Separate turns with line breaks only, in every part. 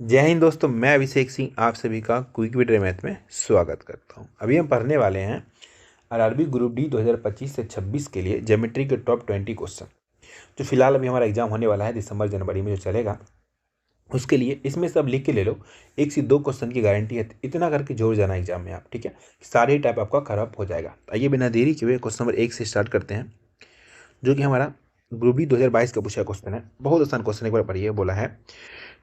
जय हिंद दोस्तों, मैं अभिषेक सिंह आप सभी का क्विक विद मैथ में स्वागत करता हूं। अभी हम पढ़ने वाले हैं आरआरबी ग्रुप डी 2025 से 26 के लिए ज्योमेट्री के टॉप 20 क्वेश्चन, जो फिलहाल अभी हमारा एग्जाम होने वाला है दिसंबर जनवरी में जो चलेगा उसके लिए। इसमें सब लिख के ले लो, 1 से 2 क्वेश्चन की गारंटी है। इतना करके जोड़ जाना एग्जाम में आप, ठीक है। सारे ही टाइप आपका खराब हो जाएगा। तो आइए बिना देरी के हुए क्वेश्चन नंबर 1 से स्टार्ट करते हैं, जो कि हमारा ग्रुप डी 2022 का पूछा क्वेश्चन है। बहुत आसान क्वेश्चन, एक बार पढ़िए। बोला है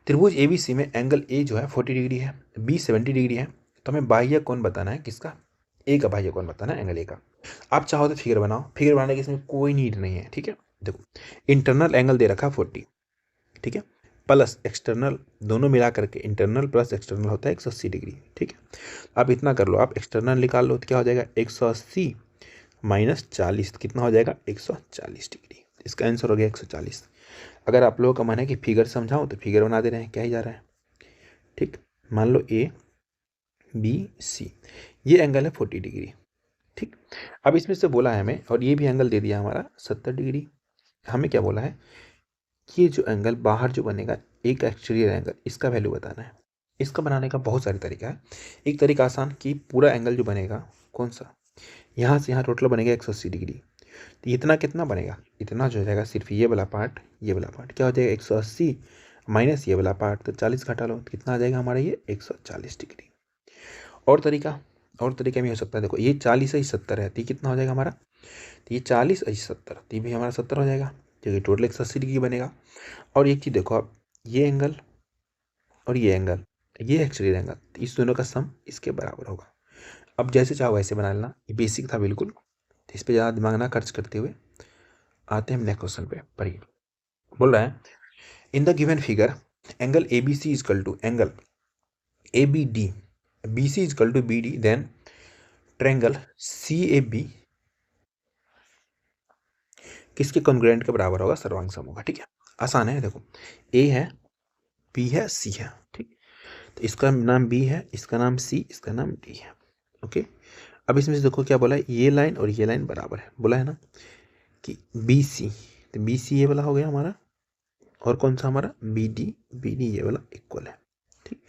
त्रिभुज एबीसी में एंगल ए जो है 40 डिग्री है, बी 70 डिग्री है। तो हमें बाह्य कोण बताना है, किसका? ए का बाह्य कोण बताना है, एंगल ए का। आप चाहो तो फिगर बनाओ, फिगर बनाने की इसमें कोई नीड नहीं है, ठीक है। देखो, इंटरनल एंगल दे रखा 40, ठीक है, प्लस एक्सटर्नल, दोनों मिला करके इंटरनल प्लस एक्सटर्नल होता है 180 डिग्री, ठीक है। आप इतना कर लो, आप एक्सटर्नल निकाल लो तो क्या हो जाएगा 180 माइनस 40, कितना हो जाएगा 140 डिग्री। इसका आंसर हो गया 140। अगर आप लोगों का मन है कि फिगर समझाऊं तो फिगर बना दे रहे हैं, क्या ही जा रहा है, ठीक। मान लो ए बी सी, ये एंगल है 40 डिग्री, ठीक। अब इसमें से बोला है हमें, और ये भी एंगल दे दिया हमारा 70 डिग्री। हमें क्या बोला है, ये जो एंगल बाहर जो बनेगा, एक एक्सटीरियर एंगल, इसका वैल्यू बताना है। इसका बनाने का बहुत सारे तरीका है। एक तरीका आसान, कि पूरा एंगल जो बनेगा, कौन सा, यहाँ से यहाँ टोटल बनेगा 180 डिग्री। तो इतना कितना बनेगा, इतना जो हो जाएगा सिर्फ ये वाला पार्ट, ये वाला पार्ट क्या हो जाएगा 180 माइनस ये वाला पार्ट, तो 40 घटा लो, तो कितना आ जाएगा हमारा ये 140 डिग्री। और तरीका भी हो सकता है। देखो, ये 40 है 70 है, तो ये कितना हो जाएगा हमारा, तो ये 40 है 70, तो ये भी हमारा 70 हो जाएगा, तो ये टोटल 180 डिग्री बनेगा। और एक चीज़ देखो आप, ये एंगल और ये एंगल, ये एक्सटीरियर एंगल, तो इस दोनों का सम इसके बराबर होगा। अब जैसे चाहो वैसे बना लेना, ये बेसिक था बिल्कुल, तो इस पर ज़्यादा दिमाग ना खर्च करते हुए आते हैं हम नेक्स्ट क्वेश्चन पे। पढ़िए, बोल रहा है in the given figure angle A B C equal to angle A B D, B C equal to B D, then triangle C A B किसके कॉन्ग्रुएंट के बराबर होगा, सर्वांग सम होगा, ठीक है। आसान है। देखो, ए है, बी है, सी है, ठीक। तो इसका नाम बी है, इसका नाम सी, इसका नाम डी है, ओके। अब इसमें से देखो क्या बोला है, ये लाइन और ये लाइन बराबर है, बोला है ना कि बी सी, तो बी सी ये वाला हो गया हमारा, और कौन सा हमारा बी डी ये वाला इक्वल है, ठीक।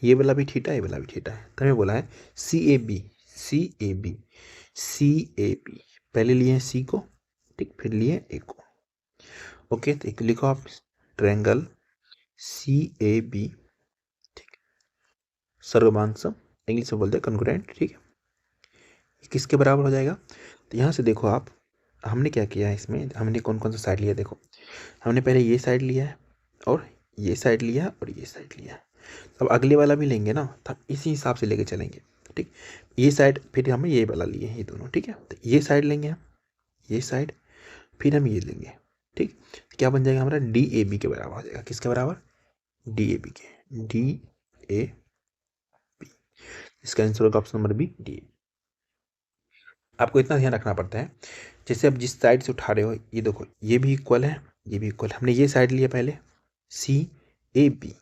ये वाला भी थीटा, ये वाला भी थीटा है। तो हमें बोला है C A B, C A B, C A B, पहले लिए सी को, ठीक, फिर लिए ए को, ओके। तो एक लिखो आप, ट्रायंगल सी ए बी, ठीक, सर्वमांग सम, इंग्लिश में बोलते हैं कॉन्ग्रुएंट, ठीक है। किसके बराबर हो जाएगा, तो यहाँ से देखो आप, हमने क्या किया है इसमें, हमने कौन कौन सा साइड लिया, देखो हमने पहले ये साइड लिया है, और ये साइड लिया है, और ये साइड लिया है। अब अगले वाला भी लेंगे ना, तो इसी हिसाब से लेके चलेंगे, ठीक। ये साइड, फिर हमें ये वाला लिए हैं, ये दोनों, ठीक है। तो ये साइड लेंगे हम, ये साइड, फिर हम ये लेंगे, ठीक। क्या बन जाएगा हमारा, डी ए बी के बराबर हो जाएगा, किसके बराबर, डी ए बी के, डी ए बी। इसका आंसर होगा ऑप्शन नंबर बी, डी। आपको इतना ध्यान रखना पड़ता है, जैसे आप जिस साइड से उठा रहे हो, ये देखो ये भी इक्वल है, ये भी इक्वल है। हमने ये साइड लिया पहले, सी A B,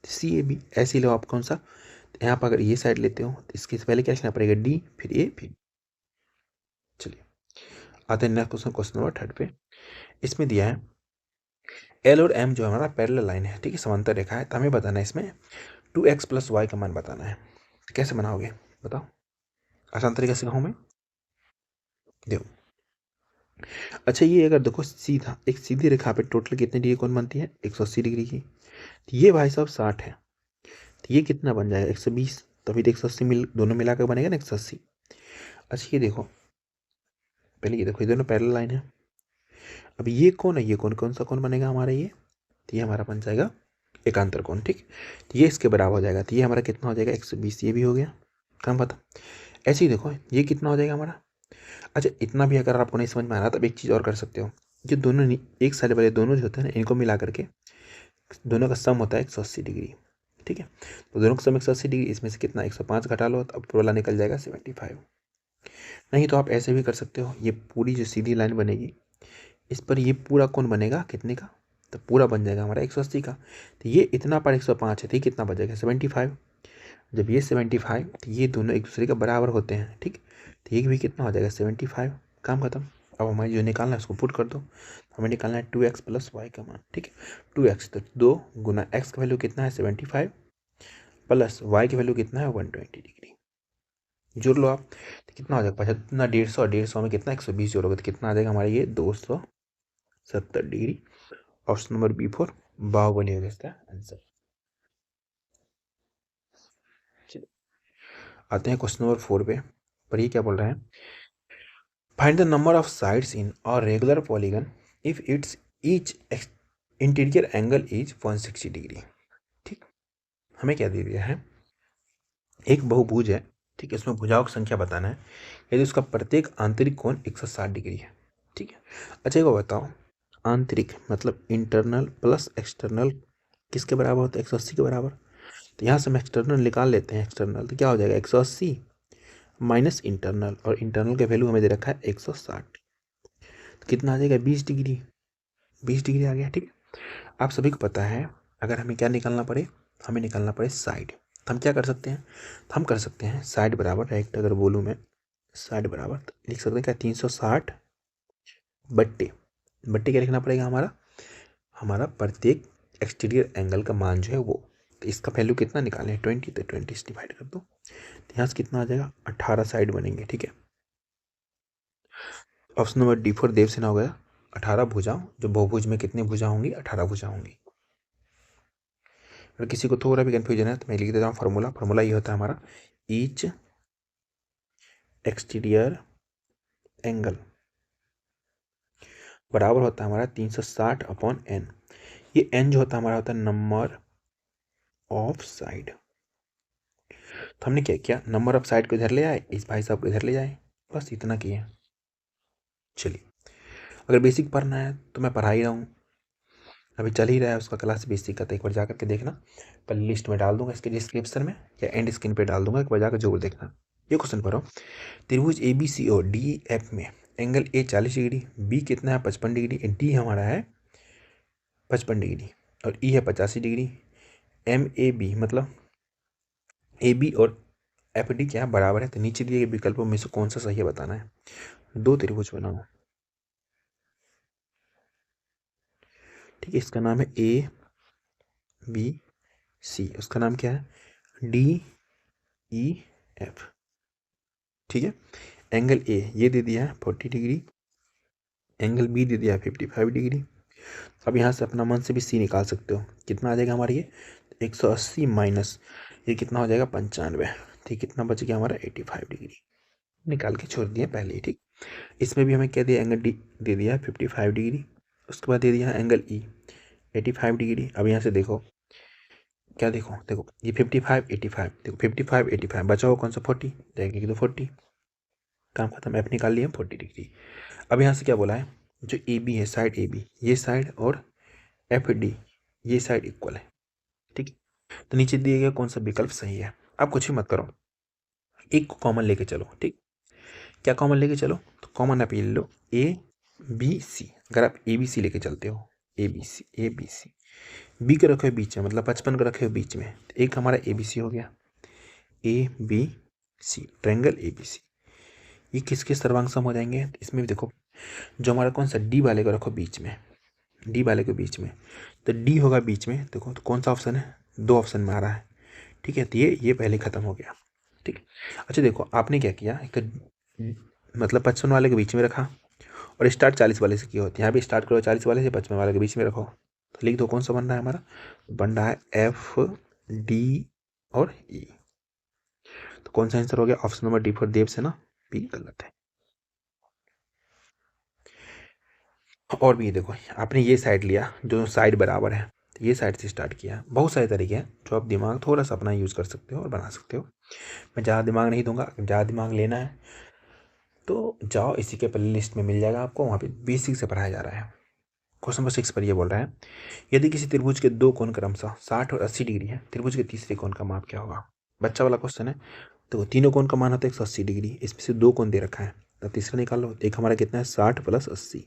C A B ऐसे ही लो आप, कौन सा, तो यहाँ पर अगर ये साइड लेते हो तो इसके पहले क्या लिखना पड़ेगा, डी, फिर ए, फिर। चलिए आते हैं नेक्स्ट क्वेश्चन, क्वेश्चन नंबर 3 पे। इसमें दिया है एल और एम जो हमारा पैरेलल लाइन है, ठीक है, समांतर रेखा है। तो हमें बताना है इसमें 2x प्लस वाई का मान बताना है। कैसे बनाओगे बताओ, आसान तरीके से कहूँ मैं, देखो। अच्छा, ये अगर देखो सीधा एक सीधी रेखा पे टोटल कितने डिग्री कोण बनती है, 180 डिग्री की। तो ये भाई साहब 60 है, तो ये कितना बन जाएगा 120, तो फिर 180 दोनों मिलाकर बनेगा ना 180। अच्छा ये देखो, पहले ये देखो, ये दोनों पैरेलल लाइन है। अब ये कौन है, ये कौन सा कौन बनेगा हमारा, ये तो ये हमारा बन जाएगा एकांतर कोण, ठीक। तो ये इसके बराबर हो जाएगा, तो ये हमारा कितना हो जाएगा 120, ये भी हो गया काम पता। ऐसे ही देखो, ये कितना हो जाएगा हमारा। अच्छा, इतना भी अगर आपको नहीं समझ में आ रहा, तब एक चीज़ और कर सकते हो, जो दोनों एक साइड वाले दोनों जो होते हैं ना, इनको मिला करके दोनों का सम होता है 180 डिग्री, ठीक है। तो दोनों का सम 180 डिग्री, इसमें से कितना 105 घटा लो, तो अब वाला निकल जाएगा 75। नहीं तो आप ऐसे भी कर सकते हो, ये पूरी जो सीधी लाइन बनेगी, इस पर ये पूरा कोण बनेगा कितने का, तो पूरा बन जाएगा हमारा 180 का। तो ये इतना पर 105 है, तो ये कितना बचेगा 75। जब ये 75, तो ये दोनों एक दूसरे के बराबर होते हैं, ठीक। तो ये भी कितना हो जाएगा 75, काम खत्म। अब हमारी जो निकालना है उसको पुट कर दो, हमें निकालना है 2x प्लस वाई का मान, ठीक है। 2x, तो 2 गुना x का वैल्यू कितना है 75, प्लस y की वैल्यू कितना है 120 डिग्री। जोड़ लो आप, तो कितना हो जाएगा 75 150 और 150 में कितना 120 जोड़ोगे तो कितना आ जाएगा हमारा ये 270 degree. Option number B for Baahubali होगा इसका आंसर। आते हैं क्वेश्चन नंबर 4 पे। पर ये क्या बोल रहा है, find the number of sides in और regular polygon if it's each interior angle is 160 degree. ठीक, हमें क्या दे दिया है, एक बहुभुज है, ठीक है, इसमें भुजाओं की संख्या बताना है, यदि उसका प्रत्येक आंतरिक कोण 160 डिग्री है। ठीक है, अच्छा एक बात बताओ, आंतरिक मतलब इंटरनल प्लस एक्सटर्नल किसके बराबर होता है 180 के बराबर। तो यहाँ से हम एक्सटर्नल निकाल लेते हैं, एक्सटर्नल तो क्या हो जाएगा 180 माइनस इंटरनल, और इंटरनल का वैल्यू हमें दे रखा है 160, तो कितना आ जाएगा 20 डिग्री, 20 डिग्री आ गया। ठीक है, आप सभी को पता है अगर हमें क्या निकालना पड़े, हमें निकालना पड़े साइड, तो हम क्या कर सकते हैं, तो हम कर सकते हैं साइड बराबर डायरेक्ट, अगर बोलूँ मैं साइड बराबर तो लिख सकते हैं क्या 360 बट्टे, बट्टे क्या लिखना पड़ेगा हमारा, हमारा प्रत्येक एक्सटीरियर एंगल का मान जो है वो, तो इसका वैल्यू कितना निकालें 20, तो 20 से डिवाइड कर दो, तो यहाँ से कितना आ जाएगा 18 साइड बनेंगे। ठीक है, option number D for Devsena हो गया 18 भुजाओं, जो बहुभुज में कितनी भुजा होंगी 18 भुजा होंगी। अगर किसी को थोड़ा भी कन्फ्यूजन है तो मैं लिख देता हूँ फार्मूला, फार्मूला ये होता है हमारा ईच एक्सटीरियर एंगल बराबर होता है हमारा 360 अपॉन एन। ये एन जो होता है हमारा होता है नंबर ऑफ साइड, तो हमने क्या किया नंबर ऑफ साइड को इधर ले आए, इस भाई साहब को इधर ले जाए, बस इतना किए। चलिए, अगर बेसिक पढ़ना है तो मैं पढ़ा ही रहा हूँ, अभी चल ही रहा है उसका क्लास बेसिक का, तो एक बार जाकर के देखना, पहले लिस्ट में डाल दूंगा इसके डिस्क्रिप्शन में या एंड स्क्रीन पे डाल दूंगा, एक बार जाकर जरूर देखना। ये क्वेश्चन पढ़ो, त्रिभुज A B C O D F में एंगल ए 40 डिग्री, बी कितना है 55 डिग्री, डी हमारा है 55 डिग्री और ई है 85 डिग्री, एम ए बी मतलब ए बी और एफ डी क्या बराबर है, तो नीचे दिए गए विकल्पों में से कौन सा सही है बताना है। दो त्रिभुज बनाओ, ठीक है, इसका नाम है ए बी सी, उसका नाम क्या है डी ई एफ। ठीक है, एंगल ए ये दे दिया है 40 डिग्री, एंगल बी दे दिया है 55 डिग्री। अब यहाँ से अपना मन से भी सी निकाल सकते हो, कितना आ जाएगा हमारा ये 180 माइनस ये कितना हो जाएगा 95, ठीक, कितना बच गया हमारा 85 डिग्री, निकाल के छोड़ दिए पहले ही। ठीक, इसमें भी हमें क्या दिया एंगल डी दे दिया है 55 डिग्री, उसके बाद दे दिया है एंगल ई 85 डिग्री। अब यहाँ से देखो क्या, देखो देखो ये 55 85, देखो 55 85 बचा हो कौन सा 40, जाएंगे तो 40, काम खत्म, एफ निकाल लिया 40 डिग्री। अब यहाँ से क्या बोला है, जो ए बी है साइड ए बी ये साइड और एफ डी ये साइड इक्वल है। ठीक, तो नीचे दिए गए कौन सा विकल्प सही है, आप कुछ भी मत करो, एक को कॉमन लेके चलो। ठीक, क्या कॉमन लेके चलो, तो कॉमन आप ये ले लो ए बी सी, अगर आप ए बी सी लेके चलते हो ए बी सी बी को रखे हो बीच में, मतलब 55 को रखे हो बीच में, तो एक हमारा ए बी सी हो गया, A B C triangle A B C, ये किसके सर्वांग सम हो जाएंगे, इसमें भी देखो जो हमारा कौन सा डी वाले को रखो बीच में, डी वाले के बीच में, तो डी होगा बीच में, देखो तो कौन सा ऑप्शन है, दो ऑप्शन में आ रहा है। ठीक है, तो ये पहले ख़त्म हो गया। ठीक, अच्छा देखो आपने क्या किया, एक मतलब 55 वाले के बीच में रखा और स्टार्ट 40 वाले से किया होती है, यहाँ भी स्टार्ट करो 40 वाले से 55 वाले के बीच में रखो, तो लिख दो कौन सा बन रहा है हमारा, बन रहा है एफ डी और ई, तो कौन सा आंसर हो गया ऑप्शन नंबर डी फॉर देव से ना, बी गलत है। और भी देखो आपने ये साइड लिया जो साइड बराबर है, तो ये साइड से स्टार्ट किया, बहुत सारे तरीके हैं जो आप दिमाग थोड़ा सा अपना यूज़ कर सकते हो और बना सकते हो, मैं ज़्यादा दिमाग नहीं दूंगा, ज़्यादा दिमाग लेना है तो जाओ इसी के प्ले लिस्ट में मिल जाएगा आपको, वहाँ पे बेसिक से पढ़ाया जा रहा है। क्वेश्चन नंबर 6 पर ये बोल रहा है, यदि किसी त्रिभुज के दो कोण क्रमशः 60 और 80 डिग्री है, त्रिभुज के तीसरे कोण का माप क्या होगा। बच्चा वाला क्वेश्चन है, तो तीनों कोण का मान होता है 180 डिग्री, इसमें से दो कोण दे रखा है, तो तीसरा निकालो, एक हमारा कितना है 60 प्लस 80,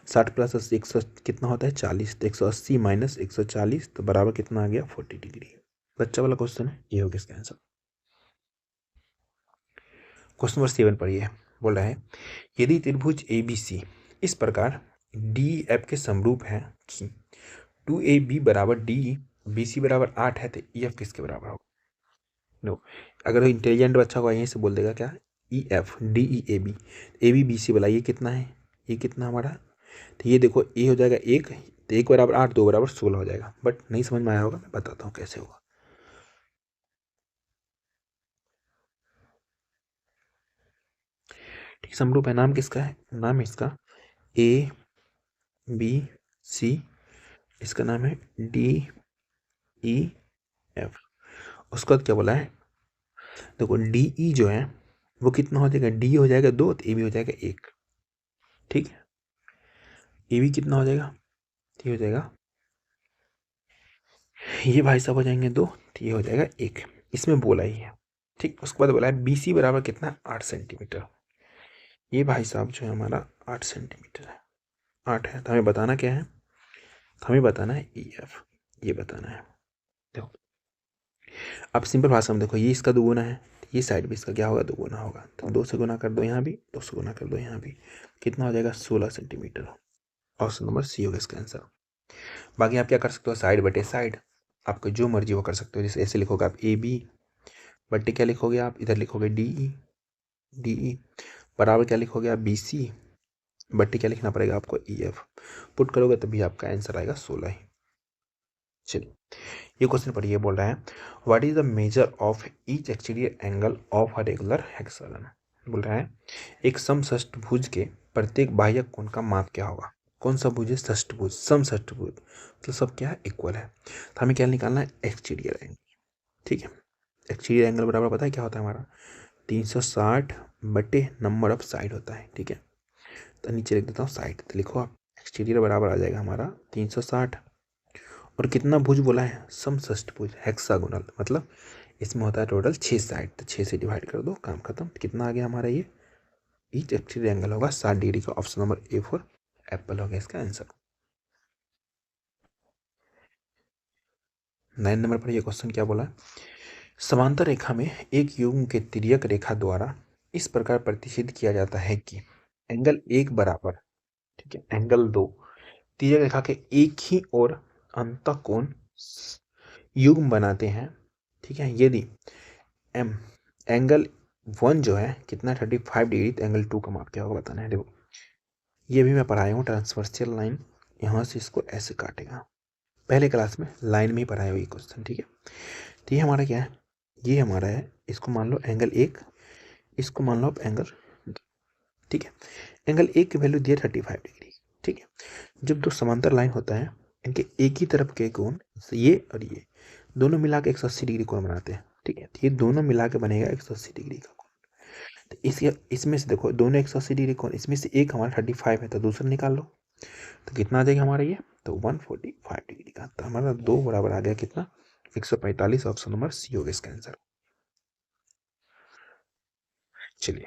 60 प्लस 80 100 कितना होता है 40, तो 180 माइनस 140 तो बराबर कितना आ गया 40 डिग्री। बच्चा वाला क्वेश्चन है, ये हो गया इसका आंसर। क्वेश्चन नंबर 7 पढ़िए, बोल रहा है यदि त्रिभुज ए बी सी इस प्रकार डी एफ के समरूप है कि 2AB बराबर डी BC बराबर 8 है तो EF किसके बराबर होगा? नो, अगर इंटेलिजेंट बच्चा को यहीं से बोल देगा क्या, EF DE AB, AB BC वाला ये कितना है, ये कितना हमारा, तो ये देखो ए हो जाएगा 1, तो 1 बराबर 8, 2 बराबर 16 हो जाएगा। बट नहीं समझ में आया होगा, मैं बताता हूँ कैसे होगा। ठीक, समरूप है। नाम किसका है, नाम है इसका ABC, इसका नाम है DEF। उसके बाद क्या बोला है, देखो DE जो है वो कितना हो जाएगा, D हो जाएगा 2, तो AB हो जाएगा 1। ठीक है, AB कितना हो जाएगा, ये हो जाएगा, ये भाई साहब हो जाएंगे 2, तो ये हो जाएगा 1। इसमें बोला ही है। ठीक, उसके बाद बोला है BC बराबर कितना, 8 सेंटीमीटर। ये भाई साहब जो है हमारा 8 सेंटीमीटर है, 8 है। तो हमें बताना क्या है, हमें बताना है EF, ये बताना है। देखो अब सिंपल भाषा में देखो, ये इसका दोगुना है, ये साइड भी इसका क्या होगा, दोगुना होगा। तो 2 से गुना कर दो यहाँ भी, 2 से गुना कर दो यहाँ भी, कितना हो जाएगा, 16 सेंटीमीटर। ऑप्शन नंबर सी होगा इसका आंसर। बाकी आप क्या कर सकते हो, साइड बटे साइड, आपको जो मर्जी वो कर सकते हो। जैसे ऐसे लिखोगे आप AB बटे क्या लिखोगे आप, इधर लिखोगे DE बराबर क्या लिखोगे आप, BC बटे क्या लिखना पड़ेगा आपको, EF। पुट करोगे तभी आपका आंसर आएगा 16 ही। चलिए ये क्वेश्चन पढ़िए, बोल रहा है what is the measure of each exterior angle of a regular hexagon. बोल रहा है एक समषष्टभुज के प्रत्येक बाह्य कोण का माप क्या होगा। कौन सा भुज है, षष्टभुज, समषष्टभुज मतलब सब क्या है, इक्वल है। तो हमें क्या निकालना है, एक्सटीरियर एंगल। ठीक है, एक्सटीरियर एंगल बराबर पता है क्या होता है हमारा, 360 बटे नंबर ऑफ साइड होता है। ठीक है, तो नीचे लिख देता हूँ साइड, तो लिखो आप एक्सटीरियर बराबर आ जाएगा हमारा 360, और कितना भुज बोला है, समषष्टभुज हेक्सागोनल, मतलब इसमें होता है टोटल 6 साइड, तो 6 से डिवाइड कर दो, काम खत्म। तो कितना आ गया हमारा, ये ईच एक्सटीरियर एंगल होगा 60 डिग्री का। Option number A for Apple हो गया इसका आंसर। 9 नंबर पर ये क्वेश्चन क्या बोला, समांतर रेखा में एक युग्म के तिर्यक रेखा द्वारा इस प्रकार प्रतिषेध किया जाता है कि एंगल 1 बराबर, ठीक है, एंगल 2 तिर्यक रेखा के एक ही ओर अंतःकोण युग्म बनाते हैं। ठीक है, यदि एम एंगल 1 जो है कितना 35 डिग्री, तो एंगल 2 का माप क्या होगा बताना है। देखो ये भी मैं पढ़ाया हूँ, ट्रांसवर्सियल लाइन, यहाँ से इसको ऐसे काटेगा, पहले क्लास में लाइन में ही पढ़ाया हुआ ये क्वेश्चन। ठीक है, तो ये हमारा क्या है, ये हमारा है, इसको मान लो एंगल 1, इसको मान लो आप एंगल 2। ठीक है, एंगल 1 की वैल्यू दिया 35 डिग्री। ठीक है, जब दो समांतर लाइन होता है, इनके एक ही तरफ के कोण, ये और ये दोनों मिला के 180 डिग्री कोण बनाते हैं। ठीक है, तो ये दोनों मिला के बनेगा 180 डिग्री का कोण। तो इसमें से देखो दोनों 180 डिग्री कोण, इसमें से एक हमारा 35 है, तो दूसरा निकाल लो, तो कितना आ जाएगा हमारा ये, तो 145 डिग्री का। तो हमारा 2 बराबर आ गया कितना, 145। ऑप्शन नंबर सी होगा इसका आंसर। चलिए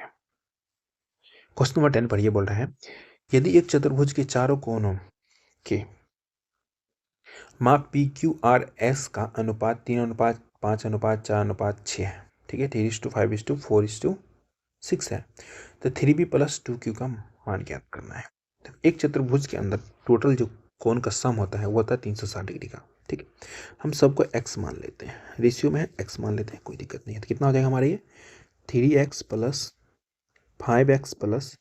क्वेश्चन नंबर 10 पर ये बोल रहा है यदि एक चतुर्भुज के चारों कोणों के माप PQRS का अनुपात 3:5:4:6 है। ठीक है, 3:5:4:6 है, तो 3B+2Q का मान ज्ञात करना है। तो एक चतुर्भुज के अंदर टोटल जो कोण का सम होता है वो होता है 360 डिग्री का। ठीक है, हम सबको x मान लेते हैं, रेशियो में x मान लेते हैं, कोई दिक्कत नहीं है। तो कितना हो जाएगा हमारा ये 3x + 5x +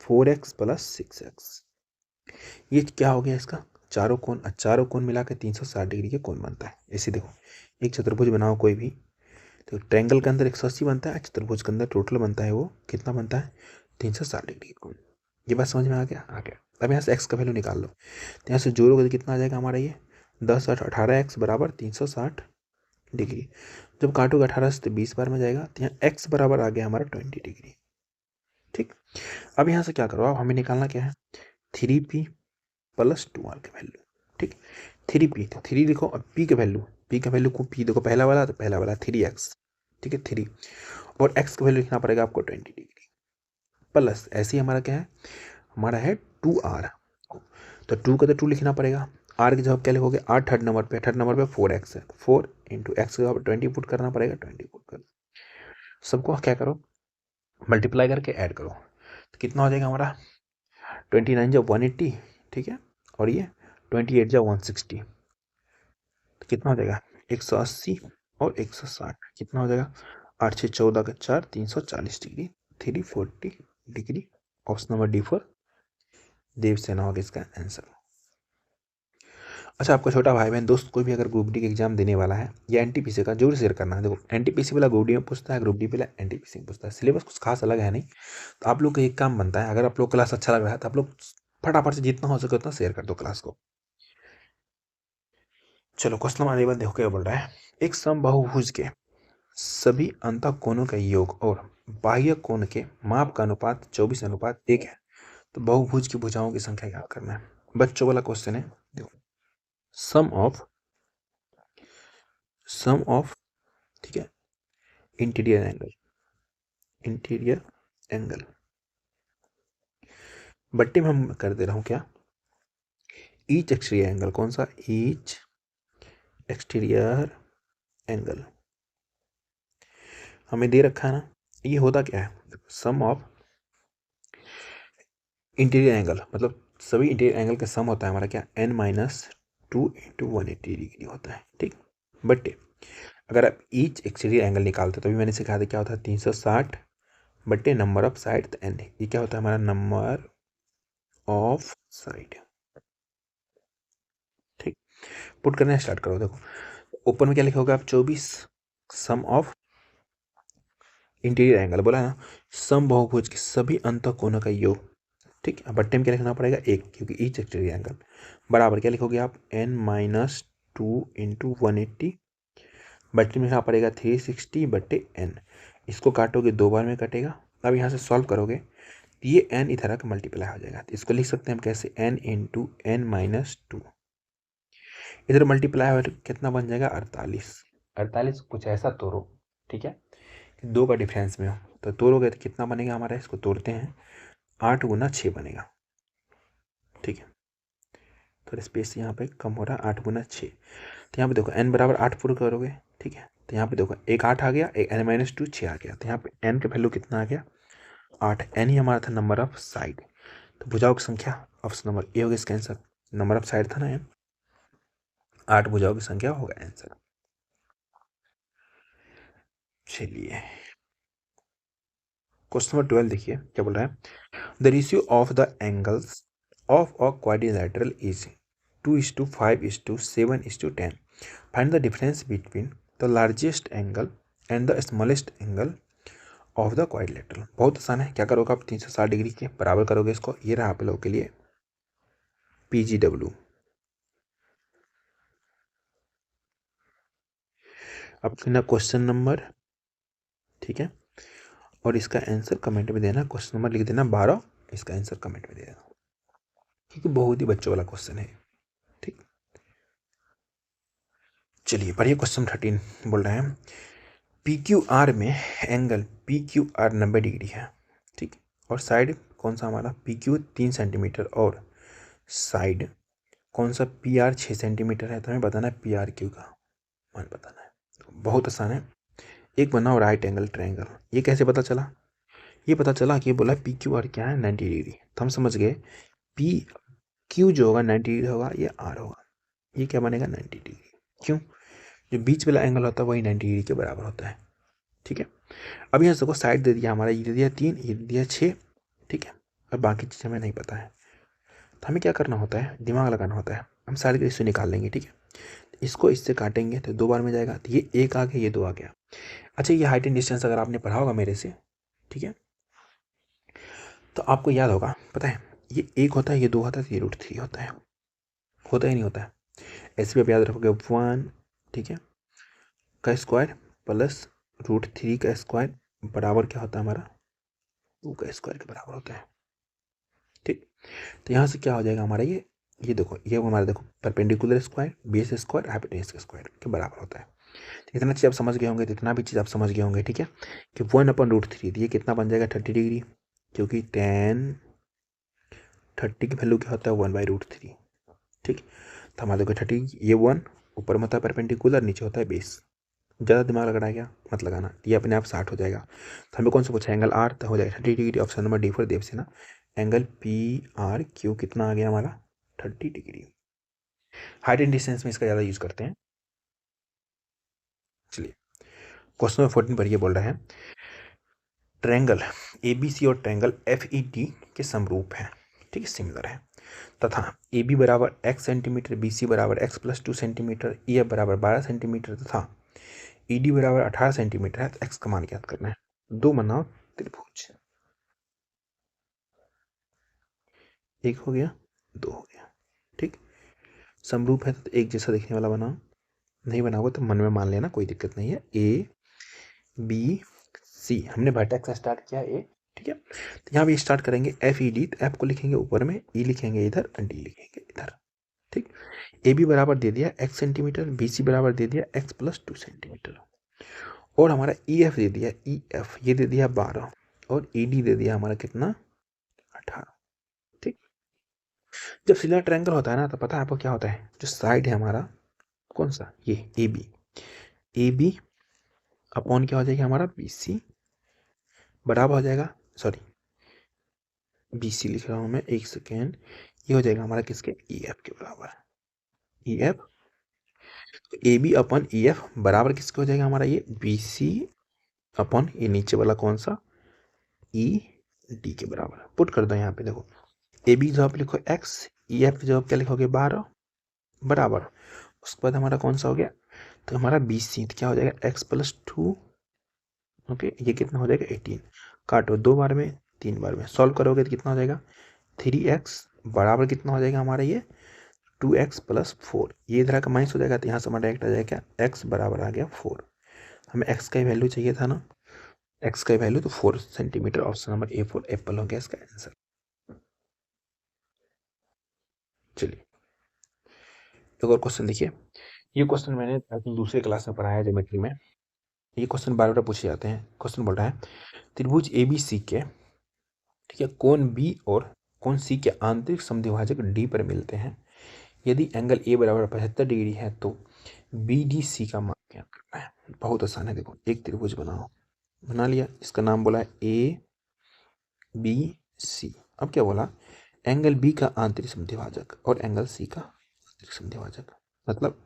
4x + 6x। ये क्या हो गया इसका, चारों कोण मिला के 360 डिग्री के कोण बनता है। ऐसे देखो एक चतुर्भुज बनाओ कोई भी, तो ट्रायंगल के अंदर 180 बनता है, चतुर्भुज के अंदर टोटल बनता है वो कितना बनता है, 360 डिग्री का कोण। ये बात समझ में आ गया, आ गया। अब यहाँ से x का वैल्यू निकाल लो, तो यहाँ से जोड़ोगे तो कितना आ जाएगा हमारा ये 10 8 18x बराबर 360 डिग्री। जब काटोगे 18 से तो 20 बार में जाएगा, तो यहाँ x बराबर आ गया हमारा 20 डिग्री। ठीक, अब यहाँ से क्या करो, अब हमें निकालना क्या है, 3P + 2R की वैल्यू। ठीक, 3P, तो 3 लिखो, और P का वैल्यू को P देखो पहला वाला, तो पहला वाला 3x। ठीक है, 3 और x का वैल्यू लिखना पड़ेगा आपको 20 डिग्री प्लस, ऐसे ही हमारा क्या है, हमारा है 2R, तो 2 का तो 2 लिखना पड़ेगा, R की जगह क्या लिखोगे, R थर्ड नंबर पे 4x है, 4 × x के जगह 20 पुट करना पड़ेगा, 20 पुट कर, सबको क्या करो मल्टीप्लाई करके ऐड करो, तो कितना हो जाएगा हमारा 29 जब 180। ठीक है, और ये 28 जब 160, तो कितना हो जाएगा 180 और 160 कितना हो जाएगा 8 6 14 का 4 340 degree 340 degree. Option number D for Devsena होगा इसका आंसर। अच्छा, आपका छोटा भाई बहन दोस्त कोई भी अगर ग्रुप डी का एग्जाम देने वाला है या एनटीपीसी का जरूर शेयर करना है। देखो एनटीपीसी वाला ग्रुप डी में पूछता है, ग्रुप डी वाला एनटीपीसी में पूछता है, सिलेबस कुछ खास अलग है नहीं। तो आप लोग का एक काम बनता है, अगर आप लोग क्लास अच्छा लग रहा है तो आप लोग फटाफट से जितना हो सके उतना शेयर कर दो क्लास को। चलो क्वेश्चन नंबर 11 देखो क्या बोल रहा है। एक समबाहुभुज के सभी अंतःकोणों का योग और बाह्य कोण के माप का अनुपात 24:1 है। तो बहुभुज की भुजाओं की संख्या याद करना है। बच्चों वाला क्वेश्चन है। देखो सम ऑफ ठीक है इंटीरियर एंगल बट्टे में हम कर दे रहा हूं क्या ईच एक्सटीरियर एंगल। कौन सा ईच एक्सटीरियर एंगल हमें दे रखा है ना। ये होता क्या है सम ऑफ इंटीरियर एंगल मतलब सभी इंटीरियर एंगल का सम होता है हमारा क्या n-2 × 180 डिग्री होता है। ठीक बट्टे अगर आप ईच एक्सटीरियर एंगल निकालते तो अभी मैंने सिखाया था क्या होता है 360 बट्टे नंबर ऑफ साइड तो n। ये क्या होता है हमारा नंबर ऑफ साइड। ठीक पुट करना स्टार्ट करो। देखो ऊपर में क्या लिखा होगा आप 24 सम ऑफ इंटीरियर एंगल बोला है ना सम बहुभुज के सभी अंतःकोणों का योग। ठीक है बट्टे में क्या लिखना पड़ेगा 1 क्योंकि ईच एक्सटीरियर एंगल बराबर क्या लिखोगे आप n-2 × 180 बट्टे में लिखना पड़ेगा 360 बट्टे n। इसको काटोगे 2 बार में कटेगा। अब यहाँ से सॉल्व करोगे तो ये n इधर का मल्टीप्लाई हो जाएगा। तो इसको लिख सकते हैं हम कैसे n × n-2 इधर मल्टीप्लाई हो कितना बन जाएगा 48 कुछ ऐसा तोड़ो। ठीक है 2 का डिफरेंस में हो तो तोड़ोगे तो कितना बनेगा हमारा। इसको तोड़ते हैं 8 × 6 बनेगा। ठीक है थोड़ा स्पेस यहाँ पे कम हो रहा है 8 × 6। तो यहाँ पे देखो n बराबर 8 पुट करोगे। ठीक है तो यहाँ पे देखो एक 8 आ गया एक n-2 6 आ गया। तो यहाँ पे n का वैल्यू कितना आ गया 8। n ही हमारा था नंबर ऑफ साइड। तो भुजाओं की संख्या ऑप्शन नंबर ए होगा इसका आंसर। नंबर ऑफ साइड था ना n 8 भुजाओं की संख्या होगा आंसर। चलिए क्वेश्चन नंबर 12 देखिए क्या बोल रहा है the ratio of the angles of a quadrilateral is 2:5:7:10 find the difference between the largest angle and the smallest angle of the quadrilateral. बहुत आसान है। क्या करोगे आप 360 डिग्री के बराबर करोगे इसको। ये रहा आप लोगों के लिए PGW। अब लिखना क्वेश्चन नंबर ठीक है और इसका आंसर कमेंट में देना। क्वेश्चन नंबर लिख देना 12 इसका आंसर कमेंट में दे देना क्योंकि बहुत ही बच्चों वाला क्वेश्चन है। ठीक चलिए पढ़िए क्वेश्चन 13 बोल रहे हैं PQR में एंगल PQR 90 डिग्री है। ठीक और साइड कौन सा हमारा PQ 3 सेंटीमीटर और साइड कौन सा PR 6 सेंटीमीटर है। तो हमें बताना है PRQ का मान बताना है। बहुत आसान है। एक बनाओ राइट एंगल ट्रायंगल। ये कैसे पता चला ये पता चला कि बोला PQR क्या है 90 डिग्री। तो हम समझ गए PQ जो होगा 90 डिग्री होगा ये R होगा। ये क्या बनेगा 90 डिग्री। क्यों जो बीच वाला एंगल होता है वही 90 डिग्री के बराबर होता है। ठीक है अब यहाँ सबको साइड दे दिया हमारा ये दे दिया 3 ये दे दिया 6। ठीक है अब बाकी चीज़ हमें नहीं पता है तो हमें क्या करना होता है दिमाग लगाना होता है। हम साइड के रेशियो निकाल लेंगे। ठीक है इसको इससे काटेंगे तो 2 बार में जाएगा तो ये 1 आ गया ये 2 आ गया। अच्छा ये हाइट एंड डिस्टेंस अगर आपने पढ़ा होगा मेरे से ठीक है तो आपको याद होगा पता है ये 1 होता है ये 2 होता है तो ये √3 होता है नहीं होता है। ऐसे भी आप याद रखोगे 1 ठीक है का स्क्वायर प्लस √3 का स्क्वायर बराबर क्या होता है हमारा 2 का स्क्वायर के बराबर होता है। ठीक तो यहाँ से क्या हो जाएगा हमारा ये देखो ये हमारा देखो perpendicular square base square hypotenuse square के बराबर होता है। तो इतना चीज़ आप समझ गए होंगे तो इतना भी चीज़ आप समझ गए होंगे। ठीक है कि 1/√3 ये कितना बन जाएगा 30 डिग्री क्योंकि 30 की वैल्यू क्या होता है 1/√3। ठीक तो हमारा देखो 30 ये 1 ऊपर में होता है परपेंडिकुलर नीचे होता है बेस। ज़्यादा दिमाग लगाना क्या मत लगाना ये अपने आप 60 हो जाएगा। तो हमें कौन सा पूछा एंगल R तो हो जाएगा 30 degree. Option number D for Devsena angle PRQ कितना आ गया हमारा 30 डिग्री। हाइट एंड डिस्टेंस में इसका ज़्यादा यूज़ करते हैं। क्वेश्चन नंबर 14 पर ये बोल रहा है ट्रायंगल ABC और ट्रायंगल FED के समरूप हैं, ठीक है, सिमिलर है, तथा AB बराबर x सेंटीमीटर, BC बराबर x प्लस 2 सेंटीमीटर, EF बराबर 12 सेंटीमीटर तथा ED बराबर 18 सेंटीमीटर है, तो x का मान ज्ञात करना है। दो बनाओ त्रिभुज, एक हो गया, दो हो गया, ठीक। समरूप है तो एक जैसा दिखने वाला बनाओ, नहीं बनाओगे तो मन में मान लेना, कोई दिक्कत नहीं है। ABC हमने वर्टेक्स से स्टार्ट किया ए, ठीक है, तो यहाँ भी स्टार्ट करेंगे FED, तो F को लिखेंगे ऊपर में, E लिखेंगे इधर, D लिखेंगे इधर, ठीक। AB बराबर दे दिया x सेंटीमीटर, BC बराबर दे दिया x प्लस 2 सेंटीमीटर, और हमारा EF दे दिया, EF ये दे दिया 12, और ED दे दिया हमारा कितना, 18, ठीक। जब सिमिलर ट्रायंगल होता है ना, तो पता है आपको क्या होता है, जो साइड है हमारा कौन सा, ये AB अपॉन क्या हो जाएगा हमारा BC बराबर हो जाएगा, सॉरी BC लिख रहा हूं मैं, एक सेकेंड, ये हो जाएगा हमारा किसके, EF के बराबर, EF, तो AB अपॉन EF बराबर किसके हो जाएगा हमारा, ये BC अपॉन ये नीचे वाला कौन सा, ED के बराबर। पुट कर दो यहाँ पे, देखो AB की जवाब लिखो x, EF की जवाब क्या लिखोगे 12 बराबर, उसके बाद हमारा कौन सा हो गया, तो हमारा BC तो क्या हो जाएगा x प्लस 2, ओके, ये कितना हो जाएगा 18, काटो 2 बार में 3 बार में, सॉल्व करोगे तो कितना हो जाएगा 3x बराबर कितना हो जाएगा हमारा ये 2x प्लस 4, ये इधर का माइनस हो जाएगा, तो यहाँ से हमारा डायरेक्ट आ जाएगा क्या, x बराबर आ गया 4, हमें x का ही वैल्यू चाहिए था ना, x का वैल्यू तो 4 centimetre, option number A4 Apple हो गया इसका आंसर। चलिए एक और क्वेश्चन देखिए, ये क्वेश्चन मैंने दूसरे क्लास में पढ़ाया है ज्योमेट्री में, ये क्वेश्चन बार बार पूछे जाते हैं। क्वेश्चन बोल रहा है त्रिभुज ABC के, ठीक है, कोण B और कोण C के आंतरिक समद्विभाजक D पर मिलते हैं, यदि एंगल A बराबर 75 डिग्री है तो BDC का मान क्या करना है। बहुत आसान है, देखो एक त्रिभुज बनाओ, बना लिया, इसका नाम बोला है ABC। अब क्या बोला, एंगल B का आंतरिक समद्विभाजक और एंगल C का आंतरिक समद्विभाजक, मतलब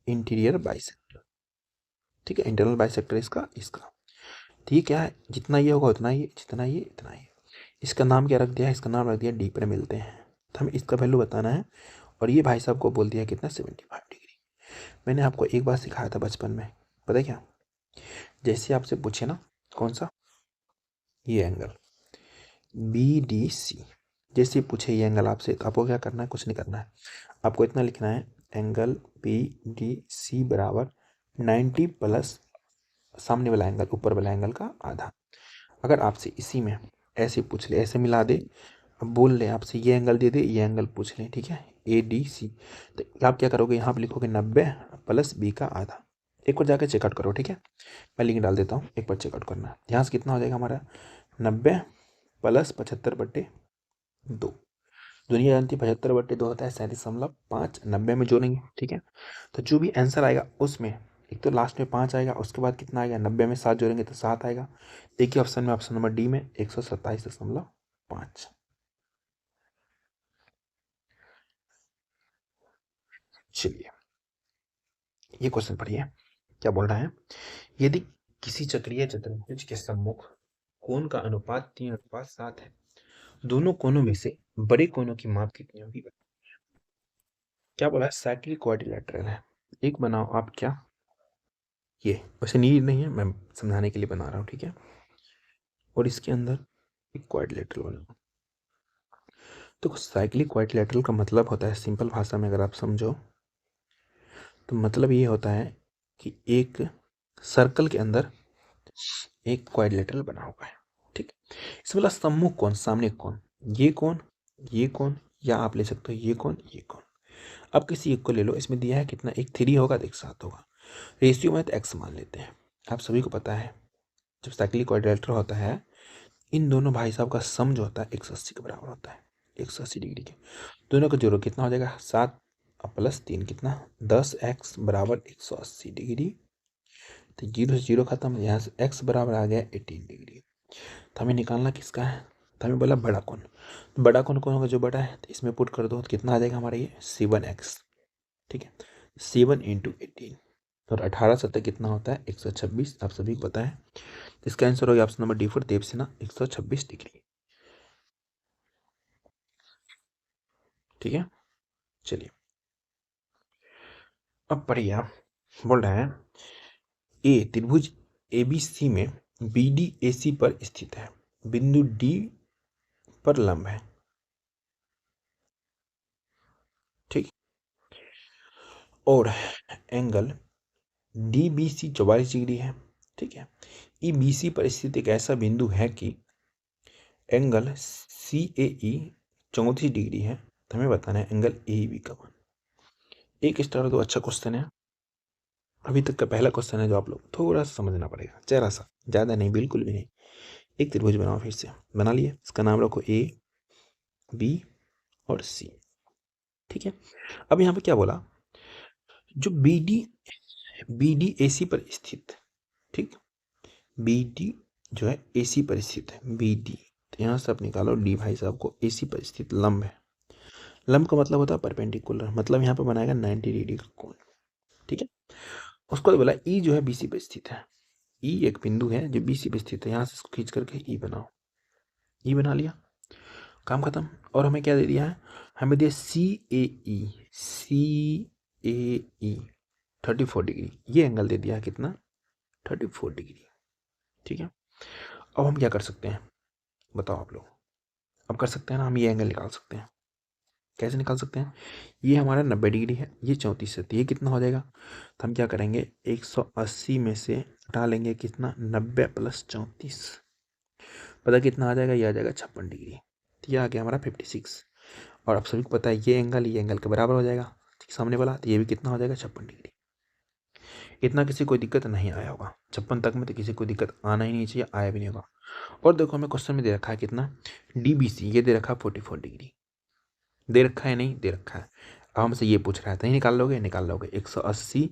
इंटीरियर बाइसेक्टर, ठीक है, इंटरनल बाइसेक्टर इसका तो ये क्या है, जितना ये होगा उतना ये, जितना ये इतना ये, इसका नाम क्या रख दिया है, इसका नाम रख दिया D पर मिलते हैं, तो हमें इसका वैल्यू बताना है, और ये भाई साहब को बोल दिया कितना 75 डिग्री। मैंने आपको एक बार सिखाया था बचपन में, पता है क्या, जैसे आपसे पूछे ना कौन सा, ये एंगल BDC, जैसे पूछे ये एंगल आपसे, तो आपको क्या करना है, कुछ नहीं करना है, आपको इतना लिखना है एंगल BDC बराबर 90 प्लस सामने वाला एंगल ऊपर वाला एंगल का आधा। अगर आपसे इसी में ऐसे पूछ ले, ऐसे मिला दे, अब बोल ले आपसे ये एंगल दे दे, ये एंगल पूछ ले, ठीक है, ADC, तो आप क्या करोगे, यहाँ पे लिखोगे 90 प्लस B का आधा। एक बार जाकर चेकआउट करो, ठीक है, मैं लिंक डाल देता हूँ, एक बार चेकआउट करना। यहाँ से कितना हो जाएगा हमारा 90 प्लस 75/2, दुनिया जानती है 75/2 होता है 37.5, 90 में जोड़ेंगे, ठीक है, तो जो भी आंसर आएगा उसमें एक तो लास्ट में 5 आएगा, उसके बाद कितना आएगा, 90 में 7 जोड़ेंगे तो 7 आएगा। देखिए ऑप्शन में, ऑप्शन नंबर डी में 127.5। चलिए ये क्वेश्चन पढ़िए, क्या बोल रहा है, यदि किसी चक्रीय चतुर्भुज के सम्मुख कोण का अनुपात 3:7 है, दोनों कोणों में से बड़े कोणों की माप कितनी होगी। क्या बोला है, साइक्लिक क्वाड्रिलेटरल है, एक बनाओ आप, क्या ये वैसे नीड नहीं है, मैं समझाने के लिए बना रहा हूँ, ठीक है, और इसके अंदर एक क्वाड्रिलेटरल बनाओ। तो साइक्लिक क्वाड्रिलेटरल का मतलब होता है, सिंपल भाषा में अगर आप समझो तो मतलब ये होता है कि एक सर्कल के अंदर एक क्वाड्रिलेटरल बना हुआ है, ठीक, इसमें वाला सम्मुख कोण, सामने कोण, ये कोण, ये कोण, या आप ले सकते हो ये कोण, ये कोण। अब किसी एक को ले लो, इसमें दिया है कितना, एक 3 होगा तो एक 7 होगा, रेशियो में तो x मान लेते हैं। आप सभी को पता है जब साइक्लिक क्वाड्रिलेटरल होता है, इन दोनों भाई साहब का सम जो होता है 180 के बराबर होता है, 180 डिग्री के, दोनों का जोड़ो कितना हो जाएगा 7 प्लस 3 कितना 10x बराबर 180 डिग्री, तो 0 से 0 खत्म, यहाँ से x बराबर आ गया 18 डिग्री। तो हमें निकालना किसका है, तो हमें बोला बड़ा कोण, तो बड़ा कोण कौन होगा, जो बड़ा है, तो इसमें पुट कर दो तो कितना आ जाएगा हमारा ये 7x, ठीक है, 7 × 18, और 18 सतह कितना होता है 126, आप सभी को पता है। इसका आंसर हो गया option number D for Devsena 126 degree. ठीक है, चलिए अब पढ़िए आप। बोल रहे हैं ए त्रिभुज एबीसी में बीडी एसी पर स्थित है, बिंदु डी पर लंब है। ठीक, और angle D B C 44 degree है। ठीक है, ई बी सी पर स्थित एक ऐसा बिंदु है कि एंगल सी ए ई 34 डिग्री है। तो हमें बताना है एंगल ए बी का मान। एक स्टार तो अच्छा क्वेश्चन है, अभी तक का पहला क्वेश्चन है जो आप लोग थोड़ा सा समझना पड़ेगा, जरा सा, ज़्यादा नहीं, बिल्कुल भी नहीं। एक त्रिभुज बनाओ, फिर से बना लिए, इसका नाम रखो ए बी और सी। ठीक है, अब यहाँ पे क्या बोला, जो बी डी ए सी पर स्थित, ठीक, बी डी जो है ए सी पर स्थित है, बी डी, तो यहाँ से आप निकालो डी भाई साहब को, ए सी पर स्थित लंब है। लंब का मतलब होता है परपेंडिकुलर, मतलब यहाँ पे बनाएगा 90 डिग्री का कोण। ठीक है, उसको बोला ई जो है बी सी पर स्थित है, ई एक बिंदु है जो बी सी पर स्थित है, यहाँ से इसको खींच करके ई बनाओ, ई बना लिया, काम खत्म। और हमें क्या दे दिया है, हमें दिया सी ए ई 34 डिग्री, ये एंगल दे दिया है कितना 34 डिग्री। ठीक है, अब हम क्या कर सकते हैं बताओ आप लोग। अब कर सकते हैं ना, हम ये एंगल निकाल सकते हैं। कैसे निकाल सकते हैं, ये हमारा 90 डिग्री है, ये 34 है, तो ये कितना हो जाएगा, तो हम क्या करेंगे 180 में से हटा लेंगे कितना 90 प्लस 34, पता कितना आ जाएगा, ये आ जाएगा 56 डिग्री। तो ये आ गया हमारा 56। और आप सभी को पता है ये एंगल के बराबर हो जाएगा, ठीक सामने वाला, तो ये भी कितना हो जाएगा 56 डिग्री। इतना किसी कोई दिक्कत नहीं आया होगा 56 तक में, तो किसी को दिक्कत आना ही नहीं चाहिए, आया भी नहीं होगा। और देखो हमें क्वेश्चन में दे रखा है कितना डीबीसी, ये दे रखा है 44 डिग्री, दे रखा है नहीं दे रखा है। अब हमसे ये पूछ रहा है, तो नहीं निकाल लोगे 180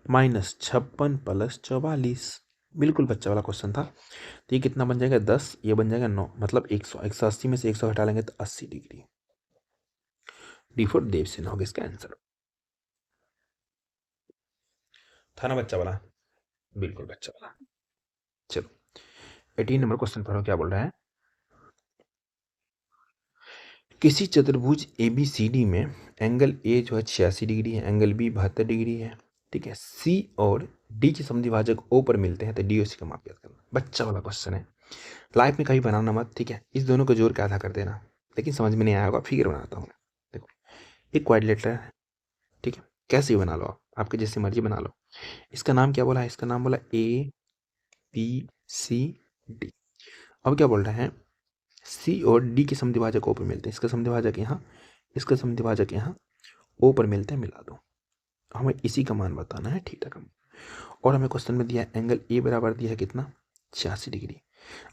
माइनस 56 प्लस 44, बिल्कुल बच्चा वाला क्वेश्चन था। तो ये कितना बन जाएगा 10, ये बन जाएगा 9, मतलब 100, 180 में से 100 हटा लेंगे तो 80 डिग्री। डी फॉर देवसेना होगा इसका आंसर। था ना बच्चा वाला, बिल्कुल बच्चा वाला। चलो 18 नंबर क्वेश्चन पढ़ो, क्या बोल रहा है, किसी चतुर्भुज ए बी सी डी में एंगल ए जो है 86 डिग्री है, एंगल बी 72 डिग्री है। ठीक है, सी और डी के समद्विभाजक ओ पर मिलते हैं, तो डी और सी का माप याद करना, बच्चा वाला क्वेश्चन है, लाइफ में कभी बनाना मत। ठीक है, इस दोनों को जोड़ के आधा कर देना, लेकिन समझ में नहीं आया होगा, फिगर बनाता हूँ। देखो एक क्वाड्रिलेटरल है, ठीक है, कैसे भी बना लो आप, आपके जैसे मर्जी बना लो। इसका नाम क्या बोला है, इसका नाम बोला ए बी सी डी। अब क्या बोल रहे हैं, सी और डी के समद्विभाजक ओ पर मिलते हैं, इसका समद्विभाजक यहाँ, इसका समद्विभाजक यहाँ, ओ पर मिलते हैं, मिला दो। हमें इसी का मान बताना है, थीटा का। और हमें क्वेश्चन में दिया एंगल ए बराबर दिया है कितना 86 डिग्री।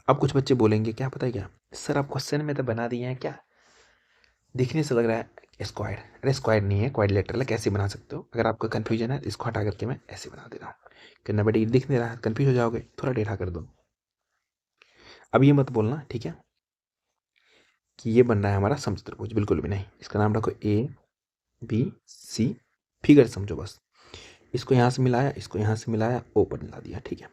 अब कुछ बच्चे बोलेंगे क्या पता है क्या, सर आप क्वेश्चन में तो बना दिए हैं क्या, दिखने से लग रहा है स्क्वायर। अरे स्क्वायर नहीं है, क्वाड्रिलेटरल है, कैसे बना सकते हो। अगर आपको कन्फ्यूजन है तो इसको हटा करके मैं ऐसे बना दे रहा हूँ कि 90 डिग्री दिख नहीं रहा है, कन्फ्यूज हो जाओगे, थोड़ा टेढ़ा कर दो। अब ये मत बोलना, ठीक है, कि ये बन रहा है हमारा समचतुर्भुज, बिल्कुल भी नहीं। इसका नाम रखो ए बी सी, फिगर समझो बस। इसको यहाँ से मिलाया, इसको यहाँ से मिलाया, ओ पर मिला दिया। ठीक है,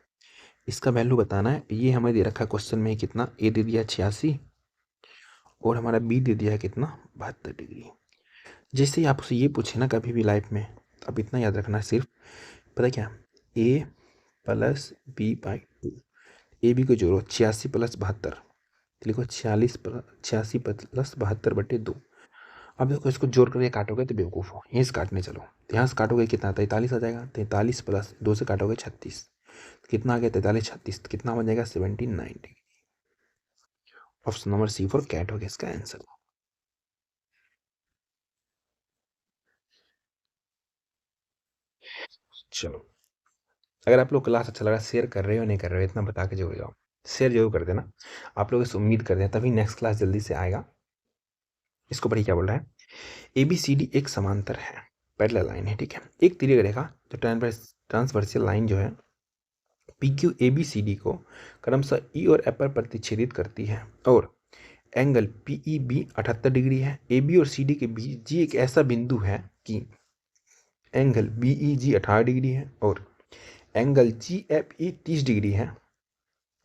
इसका वैल्यू बताना है। ये हमें दे रखा है क्वेश्चन में कितना, ए दे दिया 86 और हमारा बी दे दिया है कितना 72 डिग्री। जैसे ही आपसे ये पूछे ना कभी भी लाइफ में, तो अब इतना याद रखना सिर्फ, पता क्या, A plus B by 2, A B को जोड़ो 86 प्लस 72, लिखो 86 प्लस 72 बटे 2। अब देखो इसको जोड़ करके काटोगे तो बेवकूफ़ हो, यहीं से काटने चलो, तो यहाँ से काटोगे कितना 43 आ जाएगा, 43 प्लस 2 से काटोगे 36, कितना आ गया 43 36, कितना बन जाएगा 79 degree. Option number C for cat हो गया इसका आंसर। चलो अगर आप लोग क्लास अच्छा लगा, शेयर कर रहे हो नहीं कर रहे हो इतना बता के जरूर जाओ, शेयर जरूर कर देना, आप लोग इस उम्मीद करते हैं, तभी नेक्स्ट क्लास जल्दी से आएगा। इसको पढ़िए क्या बोल रहा है, ए बी सी डी एक समांतर है, पैरेलल लाइन है। ठीक है, एक तिर्यक रेखा जो ट्रांसवर्सियल लाइन जो है P Q A B C D को क्रमशः ई और एफ पर प्रतिच्छेदित करती है, और angle P E B 78 degree है। ए बी और सी डी के बीच जी एक ऐसा बिंदु है कि एंगल बी ई जी 18 डिग्री है, और angle G F E 30 degree है,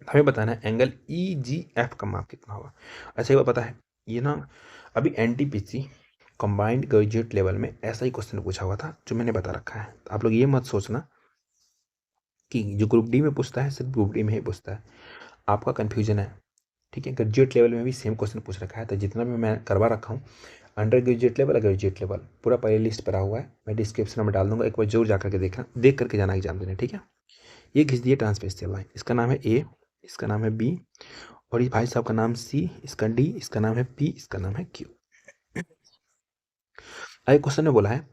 हमें बताना है एंगल ई जी एफ का माप कितना होगा। अच्छा, ये पता है ये ना अभी एनटीपीसी कंबाइंड ग्रेजुएट लेवल में ऐसा ही क्वेश्चन पूछा हुआ था जो मैंने बता रखा है। तो आप लोग ये मत सोचना कि जो ग्रुप डी में पूछता है सिर्फ ग्रुप डी में ही पूछता है, आपका कन्फ्यूजन है। ठीक है, ग्रेजुएट लेवल में भी सेम क्वेश्चन पूछ रखा है। तो जितना भी मैं करवा रखा हूँ under graduate level, graduate level पूरा पहले लिस्ट पर हुआ है, मैं डिस्क्रिप्शन में डाल दूंगा, एक बार जरूर जा करके देखना, देख करके जाना एग्जाम देने। ठीक है, ये खींच दिए ट्रांसफेसियल लाइन, इसका नाम है ए, इसका नाम है बी, और इस भाई साहब का नाम सी, इसका डी, इसका नाम है पी, इसका नाम है क्यू। आगे क्वेश्चन में बोला है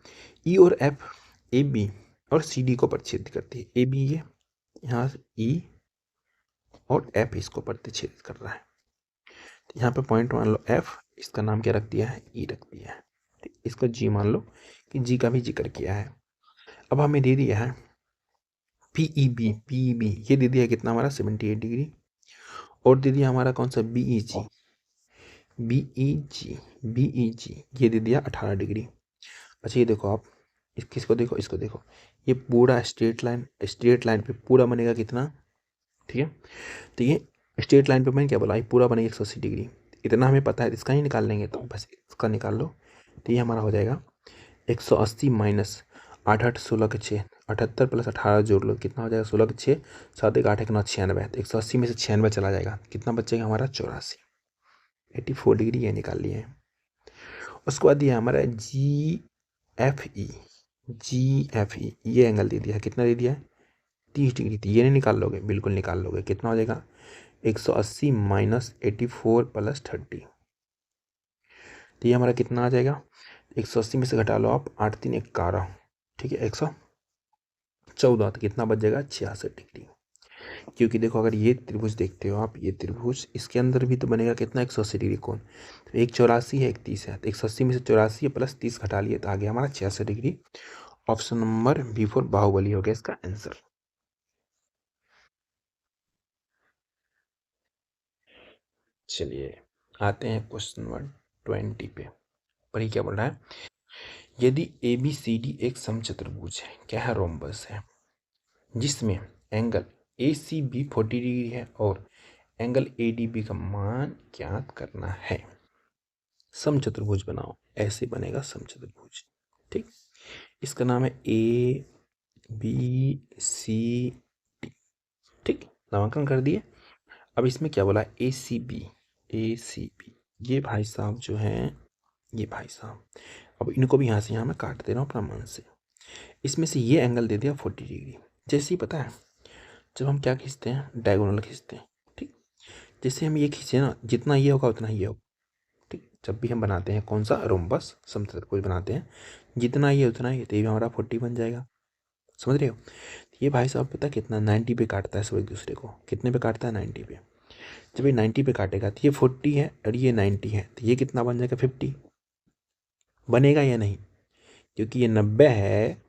ई और एफ ए बी और सी डी को प्रतिच्छेद करती है। ए बी ये यहाँ से ई और एफ इसको प्रतिच्छेद कर रहा है। तो यहाँ पे पॉइंट मान लो एफ, इसका नाम क्या रख दिया है, ई रख दिया है। इसको जी मान लो कि जी का भी जिक्र किया है। अब हमें दे दिया है पीईबी, पीईबी ये दे दिया है कितना हमारा 78 डिग्री, और दे दिया हमारा कौन सा बीईजी, बीईजी, बीईजी ये दे दिया 18 डिग्री। अच्छा, ये देखो आप किसको देखो, इसको देखो, ये पूरा स्ट्रेट लाइन पे पूरा बनेगा कितना। ठीक है, तो ये स्ट्रेट लाइन पे मैंने क्या बोला, ये पूरा बनेगा 180 डिग्री। इतना हमें पता है, इसका ही निकाल लेंगे, तो बस इसका निकाल लो। तो ये हमारा हो जाएगा 180 माइनस 8 8 16 के 6, 78 प्लस 18 जोड़ लो, कितना हो जाएगा 16 के 6, 7 1 8 1 9 96। तो 180 में से 96 चला जाएगा, कितना बचेगा हमारा 84, 84 डिग्री ये निकाल लिए हैं। उसके बाद दिया हमारा जी एफ ई, जी एफ ई ये एंगल दे दिया है, कितना दे दिया है 30 डिग्री। तो ये नहीं निकाल लोगे, बिल्कुल निकाल लोगे, कितना हो जाएगा 180 माइनस 84 प्लस 30। तो ये हमारा कितना आ जाएगा, 180 में से घटा लो आप, 8 3 11, ठीक है 114, तो कितना बच जाएगा 66 डिग्री। क्योंकि देखो अगर ये त्रिभुज देखते हो आप, ये त्रिभुज इसके अंदर भी तो बनेगा कितना 180 डिग्री कोण, तो एक 84 है एक 30 है, तो 180 में से 84 प्लस 30 घटा लिए तो आ गया हमारा 66 degree. Option number B for Baahubali हो गया इसका आंसर। चलिए आते हैं क्वेश्चन नंबर 20 पे। पर ये क्या बोल रहा है, यदि ए बी सी डी एक समचतुर्भुज है, क्या है, रोम्बस है, जिसमें angle A C B 40 degree है और एंगल ए डी बी का मान ज्ञात करना है। समचतुर्भुज बनाओ, ऐसे बनेगा समचतुर्भुज। ठीक, इसका नाम है ए बी सी डी। ठीक, नामांकन कर दिए। अब इसमें क्या बोला, ए सी बी, ए सी बी ये भाई साहब जो हैं, ये भाई साहब, अब इनको भी यहाँ से यहाँ मैं काट दे रहा हूँ अपना मन से। इसमें से ये एंगल दे दिया 40 डिग्री। जैसे ही पता है जब हम क्या खींचते हैं, डायगोनल खींचते हैं। ठीक, जैसे हम ये खींचे ना, जितना ये होगा उतना ये होगा। ठीक, जब भी हम बनाते हैं कौन सा, रोम्बस समचतुर्भुज बनाते हैं, जितना ये उतना ये, तो ये भी हमारा 40 बन जाएगा। समझ रहे हो, ये भाई साहब पता कितना 90 पे काटता है सब एक दूसरे को, कितने पे काटता है 90 पे। जब ये 90 पे काटेगा तो ये 40 है और ये 90 है, तो ये कितना बन जाएगा 50 बनेगा या नहीं, क्योंकि ये 90 है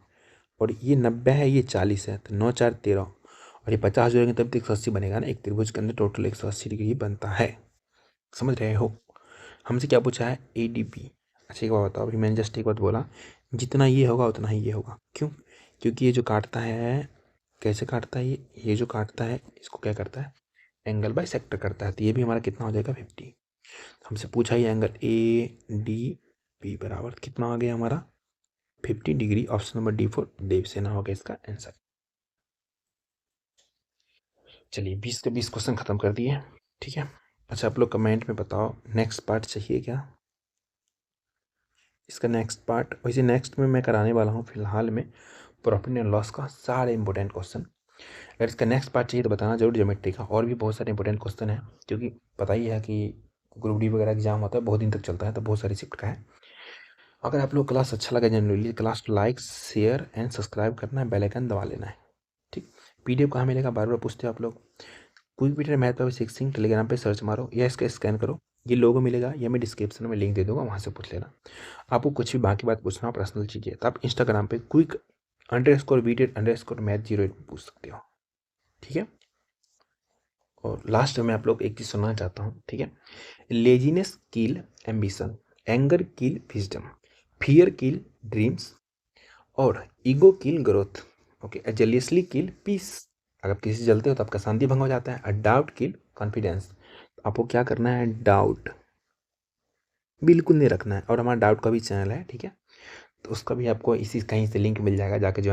और ये 90 है, ये 40 है, तो 9 4 13 और ये 50 जोड़ेंगे तब तो 180 बनेगा ना। एक त्रिभुज के अंदर टोटल 180 डिग्री बनता है। समझ रहे हो, हमसे क्या पूछा है, ए डी बी। अच्छा एक बात बताओ, अभी मैंने जस्ट एक बात बोला, जितना ये होगा उतना ही ये होगा, क्यों, क्योंकि ये जो काटता है, कैसे काटता है, ये जो काटता है इसको क्या करता है, एंगल बाई सेक्टर करता है। तो ये भी हमारा कितना हो जाएगा 50। हमसे पूछा ये एंगल ए डी बी बराबर कितना आ गया हमारा 50 degree. Option number D for Devsena हो गया इसका आंसर। चलिए 20 के 20 क्वेश्चन खत्म कर दिए। ठीक है, अच्छा आप लोग कमेंट में बताओ नेक्स्ट पार्ट चाहिए क्या, इसका नेक्स्ट पार्ट। वैसे नेक्स्ट में मैं कराने वाला हूँ फिलहाल में प्रॉफिट एंड लॉस का सारे इंपॉर्टेंट क्वेश्चन। अगर इसका नेक्स्ट पार्ट चाहिए तो बताना जरूर, ज्योमेट्री का और भी बहुत सारे इंपॉर्टेंट क्वेश्चन है, क्योंकि पता ही है कि ग्रुप डी वगैरह एग्जाम होता है बहुत दिन तक चलता है, तो बहुत सारी शिफ्ट का है। अगर आप लोग क्लास अच्छा लगा generally, class like share and subscribe करना है, बेल आइकन दबा लेना है। ठीक, पीडीएफ कहाँ मिलेगा बार बार पूछते हो आप लोग, क्विक पीटर मैथ पर 6 टेलीग्राम पे सर्च मारो या इसका स्कैन करो, ये लोगो मिलेगा या मैं डिस्क्रिप्शन में लिंक दे दूंगा, वहाँ से पूछ लेना। आपको कुछ भी बाकी बात पूछना हो पर्सनल चीज़ें तो आप इंस्टाग्राम पे quick_vt_math08 पूछ सकते हो। ठीक है, और लास्ट में आप लोग एक चीज़ सुनना चाहता हूँ। ठीक है, लेजीनेस किल एम्बिशन, एंगर किल विजडम, फियर किल ड्रीम्स और ईगो किल ग्रोथ। ओके, जेलियसली किल पीस, अगर किसी से जलते हो तो आपका शांति भंग हो जाता है। अ डाउट किल कॉन्फिडेंस, आपको क्या करना है, डाउट बिल्कुल नहीं रखना है। और हमारा डाउट का भी चैनल है, ठीक है, तो उसका भी आपको इसी कहीं से लिंक मिल जाएगा, जाके जो